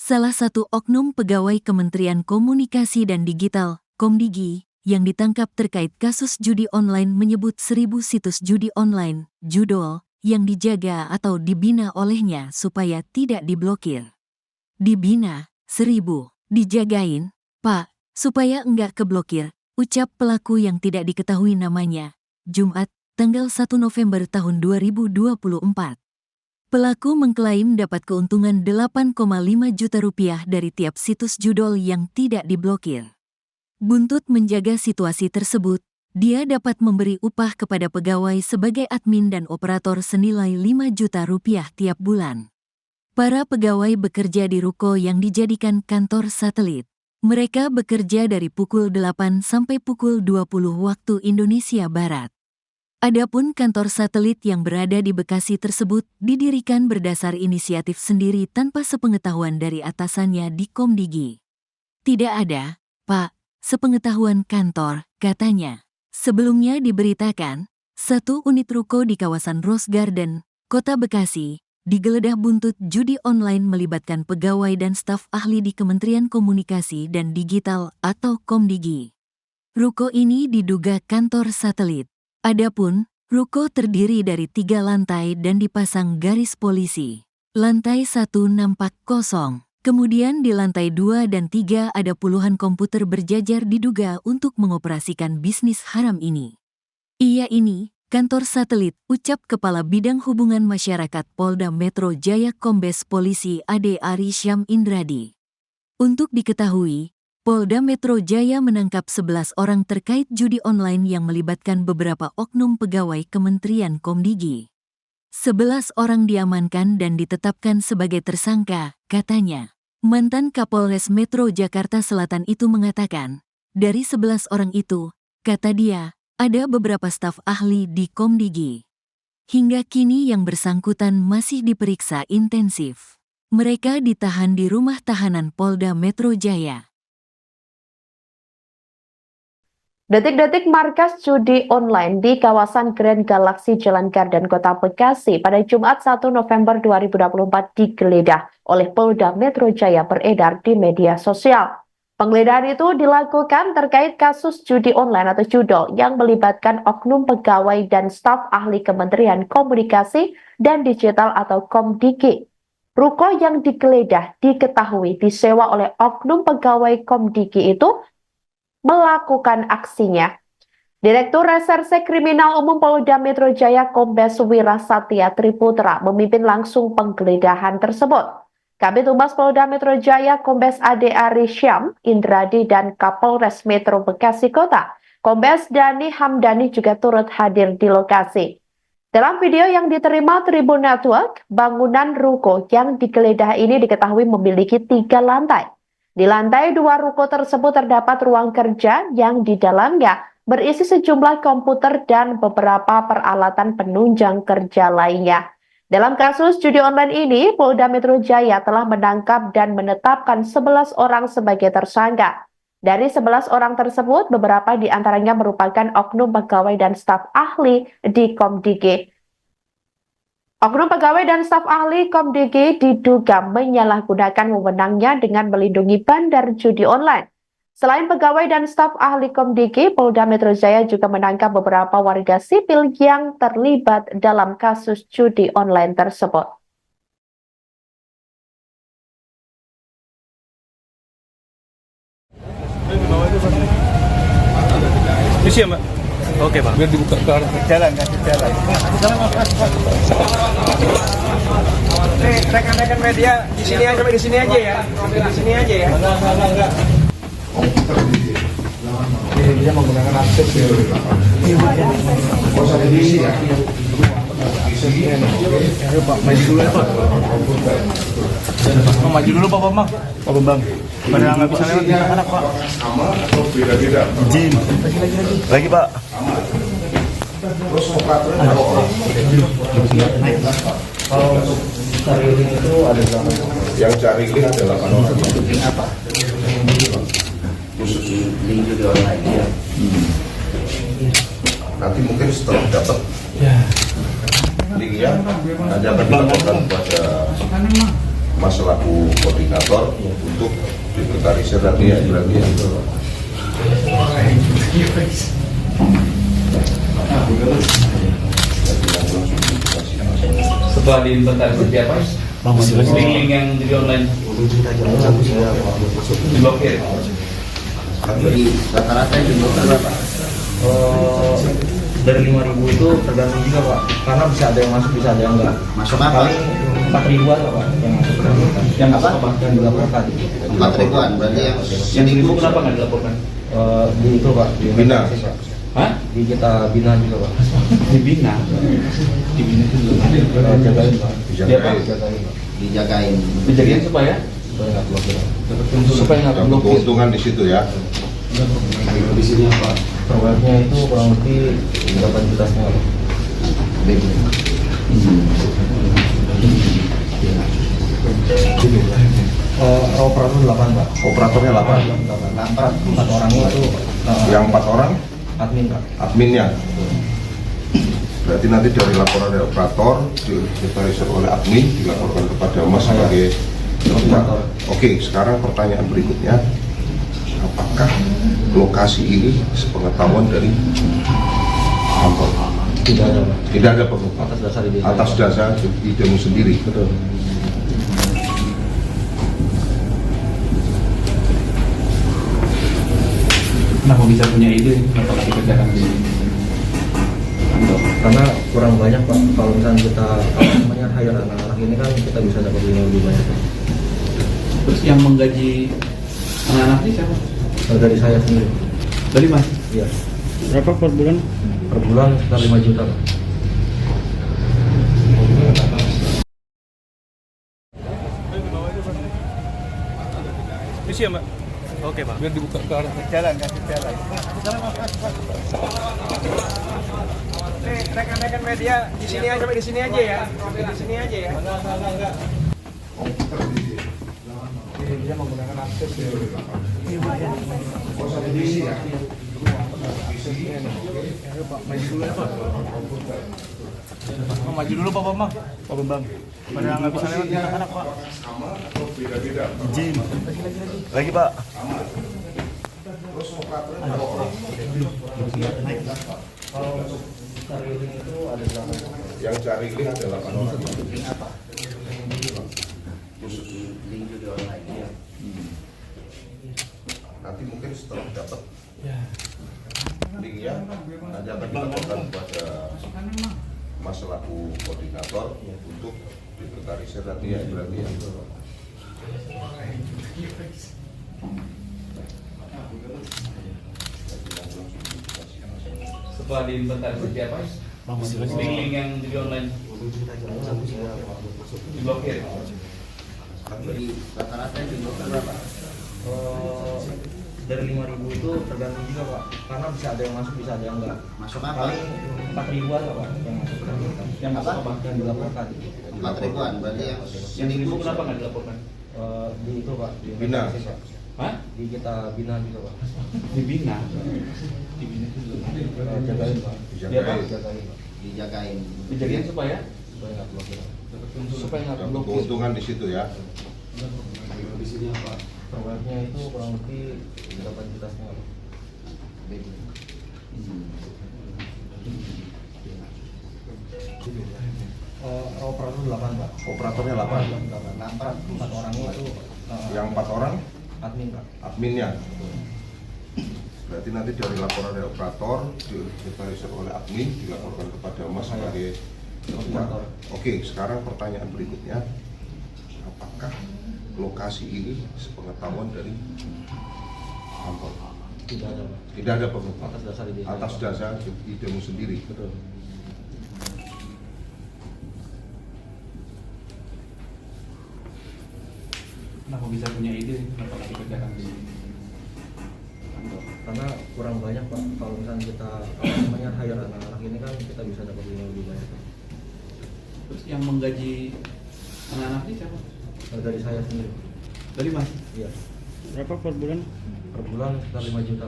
Salah satu oknum pegawai Kementerian Komunikasi dan Digital, Komdigi, yang ditangkap terkait kasus judi online menyebut 1.000 situs judi online, judol, yang dijaga atau dibina olehnya supaya tidak diblokir. Dibina, 1.000, dijagain, Pak, supaya enggak keblokir, ucap pelaku yang tidak diketahui namanya, Jumat, tanggal 1 November tahun 2024. Pelaku mengklaim dapat keuntungan 8,5 juta rupiah dari tiap situs judol yang tidak diblokir. Buntut menjaga situasi tersebut, dia dapat memberi upah kepada pegawai sebagai admin dan operator senilai 5 juta rupiah tiap bulan. Para pegawai bekerja di ruko yang dijadikan kantor satelit. Mereka bekerja dari pukul 8 sampai pukul 20 waktu Indonesia Barat. Adapun kantor satelit yang berada di Bekasi tersebut didirikan berdasar inisiatif sendiri tanpa sepengetahuan dari atasannya di Komdigi. Tidak ada, Pak, sepengetahuan kantor, katanya. Sebelumnya diberitakan, satu unit ruko di kawasan Rose Garden, Kota Bekasi, digeledah buntut judi online melibatkan pegawai dan staf ahli di Kementerian Komunikasi dan Digital atau Komdigi. Ruko ini diduga kantor satelit. Adapun, ruko terdiri dari 3 lantai dan dipasang garis polisi. Lantai 1 nampak kosong. Kemudian di lantai 2 dan 3 ada puluhan komputer berjajar diduga untuk mengoperasikan bisnis haram ini. Iya ini, kantor satelit, ucap Kepala Bidang Hubungan Masyarakat Polda Metro Jaya Kombes Polisi Ade Ari Syam Indradi. Untuk diketahui, Polda Metro Jaya menangkap 11 orang terkait judi online yang melibatkan beberapa oknum pegawai Kementerian Komdigi. 11 orang diamankan dan ditetapkan sebagai tersangka, katanya. Mantan Kapolres Metro Jakarta Selatan itu mengatakan, dari 11 orang itu, kata dia, ada beberapa staf ahli di Komdigi. Hingga kini yang bersangkutan masih diperiksa intensif. Mereka ditahan di rumah tahanan Polda Metro Jaya. Detik-detik markas judi online di kawasan Grand Galaxy Jalan Garden Kota Bekasi pada Jumat 1 November 2024 digeledah oleh Polda Metro Jaya beredar di media sosial. Penggeledahan itu dilakukan terkait kasus judi online atau judol yang melibatkan oknum pegawai dan staf ahli Kementerian Komunikasi dan Digital atau Komdigi. Ruko yang digeledah diketahui disewa oleh oknum pegawai Komdigi itu melakukan aksinya. Direktur Reserse Kriminal Umum Polda Metro Jaya Kombes Wira Satya Triputra memimpin langsung penggeledahan tersebut. Kabid Humas Polda Metro Jaya Kombes Ade Ari Syam Indradi dan Kapolres Metro Bekasi Kota, Kombes Dani Hamdani juga turut hadir di lokasi. Dalam video yang diterima Tribun Network, bangunan ruko yang digeledah ini diketahui memiliki 3 lantai. Di lantai 2 ruko tersebut terdapat ruang kerja yang di dalamnya berisi sejumlah komputer dan beberapa peralatan penunjang kerja lainnya. Dalam kasus judi online ini, Polda Metro Jaya telah menangkap dan menetapkan 11 orang sebagai tersangka. Dari 11 orang tersebut, beberapa di antaranya merupakan oknum pegawai dan staf ahli di Komdigi. Oknum pegawai dan staf ahli Komdigi diduga menyalahgunakan wewenangnya dengan melindungi bandar judi online. Selain pegawai dan staf ahli Komdigi, Polda Metro Jaya juga menangkap beberapa warga sipil yang terlibat dalam kasus judi online tersebut. Misi ya, Mbak? Oke, Pak. Biar dibuka ke arah jalan, kasih jalan. Nih, rekan-rekan media di sini aja, di sini aja ya. Di sini aja ya. Dia menggunakan akses ya. Proses edisi ya. Ayo Pak, maju dulu ya Pak. Maju dulu Pak Bambang. Pak Bambang. Pada nggak bisa lewat di anak Pak. Beda-beda. Izin. Lagi Pak. Terus operatornya kalau cari link itu ada berapa? Yang cari link ada 8 orang. Link apa? Khusus link judi online ya. Nanti mungkin setelah dapat linknya ada akan dilaporkan kepada Mas selaku koordinator untuk inventarisir tadi ya berarti ya. Setelah diinventarisir siapa? Link yang jadi online diblokir. Jadi rata-rata yang diblokir berapa? Dari 5.000 itu tergantung juga Pak, karena bisa ada yang masuk, bisa ada yang enggak. Masuk apa? Paling 4.000-an Pak yang masuk. Yang apa? Yang dilaporkan. 4.000-an berarti yang 1.000 kenapa nggak dilaporkan? Di itu Pak, di Bina. Hah? Di kita bina juga Pak. Dibina. Dibina itu Jagain Pak. Dijagain. Jagain Pak. Dijagain. dijagain supaya Supaya nggak blokir. Supaya nggak Dapat blokir. keuntungan di situ ya. Di sini apa? Proyeknya itu kurang lebih 8 juta setengah. Operator 8 Pak. Operatornya 8. 4 orangnya itu Yang 4 orang admin Pak. adminnya. Berarti nanti dari laporan dari operator diinventarisir oleh admin dilaporkan kepada Mas sebagai operator. Oke, sekarang pertanyaan berikutnya, apakah lokasi ini sepengetahuan dari kantor? Tidak ada Pak. Tidak ada pengetahuan. Atas dasar ide. Atas dasar idemu sendiri. Betul. kenapa bisa punya ide kenapa nggak dikerjakan di kantor? Karena kurang banyak Pak. Kalau misalnya kita hire anak-anak ini kan kita bisa dapat lebih banyak Pak. Terus yang menggaji anak-anak ini siapa? Dari saya sendiri. Dari Mas? Iya. Berapa per bulan? Per bulan sekitar 5 juta Pak. Misi ya Mbak? Oke Pak. Biar dibuka ke arah jalan, kasih jalan. Rekan-rekan media di sini aja, sampai di sini aja ya. Sampai di sini aja ya. Dia menggunakan akses ya. Maju dulu Pak Bambang. Pak Bambang. Pada nggak bisa lewat di anak Pak. Izin. Lagi Pak. Yang cari link ada 8 orang. Nanti mungkin setelah dapat linknya nanti akan dilaporkan kepada Mas selaku koordinator untuk inventarisir tadi ya berarti ya. Setelah diinventarisir siapa? Link yang jadi online diblokir. Jadi rata-rata yang diblokir berapa? Dari 5.000 itu tergantung juga Pak, karena bisa ada yang masuk, bisa ada yang enggak. Masuk apa? Paling 4.000-an Pak yang masuk. Yang masuk apa? Yang dilaporkan. 4.000-an berarti yang Yang 1.000 kenapa nggak dilaporkan? Di itu Pak. Di Bina. Pak. Hah? Di kita bina juga Pak. Dibina. Dibina itu Jagain Pak. dijagain. Jagain Pak. Dijagain. dijagain supaya Supaya nggak blokir. supaya nggak Dapat blokir. keuntungan di situ ya. Di sini apa? Proyeknya itu kurang lebih 8 juta setengah. Operator 8 Pak. Operatornya 8. 4 orangnya itu Yang 4 orang admin Pak. adminnya. Berarti nanti dari laporan dari operator diinventarisir oleh admin dilaporkan kepada Mas sebagai operator. Oke, sekarang pertanyaan berikutnya, apakah lokasi ini sepengetahuan dari kantor? Tidak ada Pak. Tidak ada pengetahuan. Atas dasar ide. Atas dasar idemu sendiri. Betul. Kenapa bisa punya ide kenapa nggak dikerjakan di kantor? Karena kurang banyak Pak. Kalau misalnya kita hire anak-anak ini kan kita bisa dapat lebih banyak. Terus yang menggaji anak-anak ini siapa? Dari saya sendiri. Dari Mas? Iya. Berapa per bulan? Per bulan sekitar 5 juta.